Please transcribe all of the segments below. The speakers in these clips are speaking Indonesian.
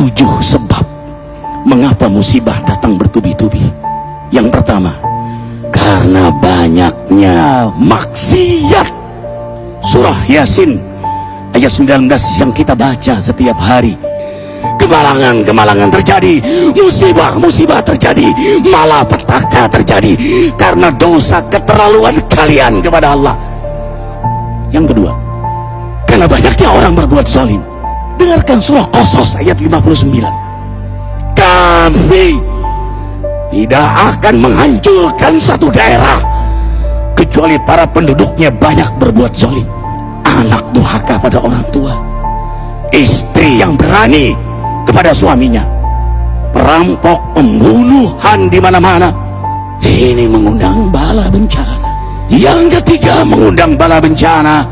7 sebab mengapa musibah datang bertubi-tubi. Yang pertama, karena banyaknya maksiat. Surah Yasin ayat 19 yang kita baca setiap hari. Kemalangan terjadi, musibah terjadi, malapetaka terjadi karena dosa keterlaluan kalian kepada Allah. Yang kedua, karena banyaknya orang berbuat zalim. Dengarkan surah Qasas ayat 59. Kami tidak akan menghancurkan satu daerah kecuali para penduduknya banyak berbuat zalim. Anak durhaka pada orang tua, istri yang berani kepada suaminya, perampok, pembunuhan di mana-mana. Ini mengundang bala bencana. Yang ketiga, mengundang bala bencana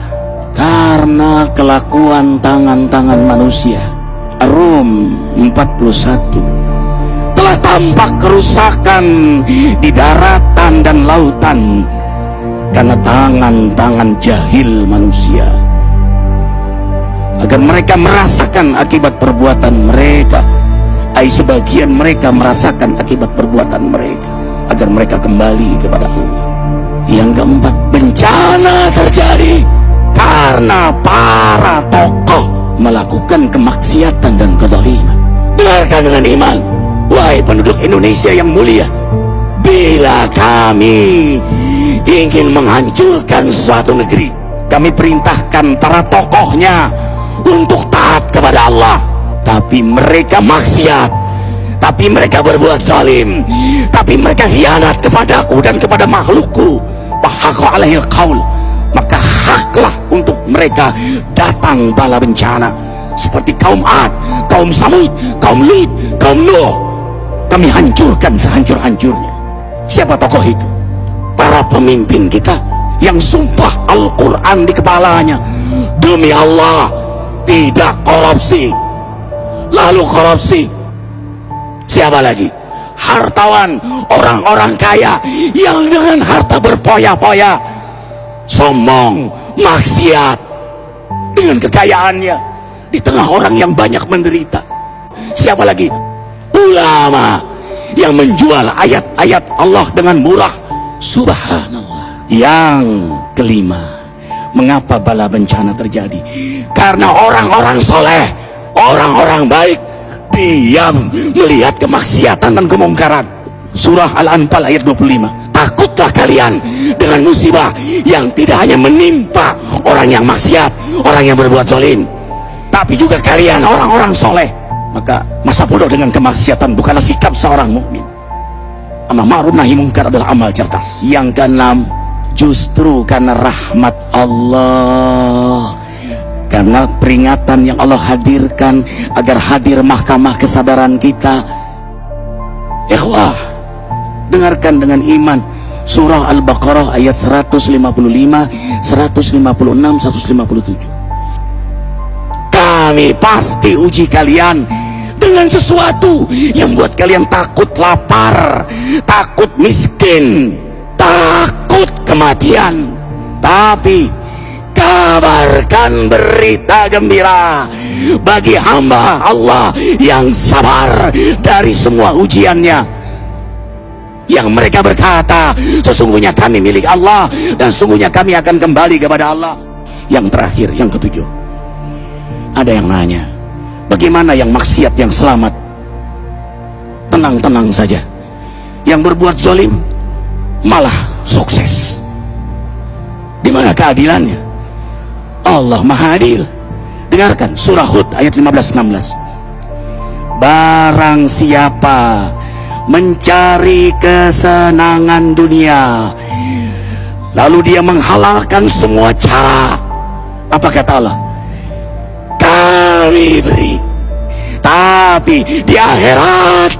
karena kelakuan tangan-tangan manusia. Rum 41. Telah tampak kerusakan di daratan dan lautan karena tangan-tangan jahil manusia, agar mereka merasakan akibat perbuatan mereka. Sebagian mereka merasakan akibat perbuatan mereka, agar mereka kembali kepada Allah. Yang keempat, bencana terjadi karena para tokoh melakukan kemaksiatan dan kezaliman. Dengarkan dengan iman, wahai penduduk Indonesia yang mulia, bila kami ingin menghancurkan suatu negeri, kami perintahkan para tokohnya untuk taat kepada Allah, tapi mereka maksiat, tapi mereka berbuat zalim, tapi mereka khianat kepadaku dan kepada makhlukku. Fahaqa alaihil qaul, maka haklah untuk mereka datang bala bencana seperti kaum Ad, kaum Samud, kaum Lut, kaum Nuh. Kami hancurkan sehancur-hancurnya. Siapa tokoh itu? Para pemimpin kita yang sumpah Al-Quran di kepalanya, demi Allah tidak korupsi. Lalu korupsi. Siapa lagi? Hartawan, orang-orang kaya yang dengan harta berpoya-poya, sombong, maksiat dengan kekayaannya di tengah orang yang banyak menderita. Siapa lagi? Ulama yang menjual ayat-ayat Allah dengan murah. Subhanallah. Yang kelima, mengapa bala bencana terjadi? Karena orang-orang soleh, orang-orang baik diam melihat kemaksiatan dan kemungkaran. Surah Al-Anfal ayat 25. Takutlah kalian dengan musibah yang tidak hanya menimpa orang yang maksiat, orang yang berbuat zalim, tapi juga kalian orang-orang soleh. Maka masa bodoh dengan kemaksiatan bukanlah sikap seorang mukmin. Amar ma'ruf nahi munkar adalah amal cerdas. Yang keenam, justru karena rahmat Allah, karena peringatan yang Allah hadirkan agar hadir mahkamah kesadaran kita. Ikhwah, dengarkan dengan iman surah Al-Baqarah ayat 155, 156, 157. Kami pasti uji kalian dengan sesuatu yang buat kalian takut lapar, takut miskin, takut kematian. Tapi kabarkan berita gembira bagi hamba Allah yang sabar dari semua ujiannya, yang mereka berkata, sesungguhnya kami milik Allah dan sungguhnya kami akan kembali kepada Allah. Yang terakhir, yang ketujuh, ada yang nanya, bagaimana yang maksiat yang selamat? Tenang-tenang saja. Yang berbuat zalim malah sukses. Di mana keadilannya? Allah Maha Adil. Dengarkan surah Hud ayat 15-16. Barang siapa mencari kesenangan dunia, lalu dia menghalalkan semua cara, apa kata Allah? Kami beri, tapi di akhirat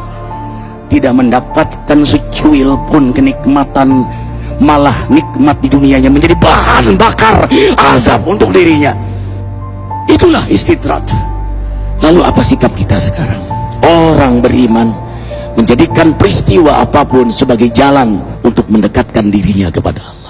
tidak mendapatkan secuil pun kenikmatan, malah nikmat di dunianya menjadi bahan bakar azab untuk dirinya. Itulah istidrat. Lalu apa sikap kita sekarang? Orang beriman menjadikan peristiwa apapun sebagai jalan untuk mendekatkan dirinya kepada Allah.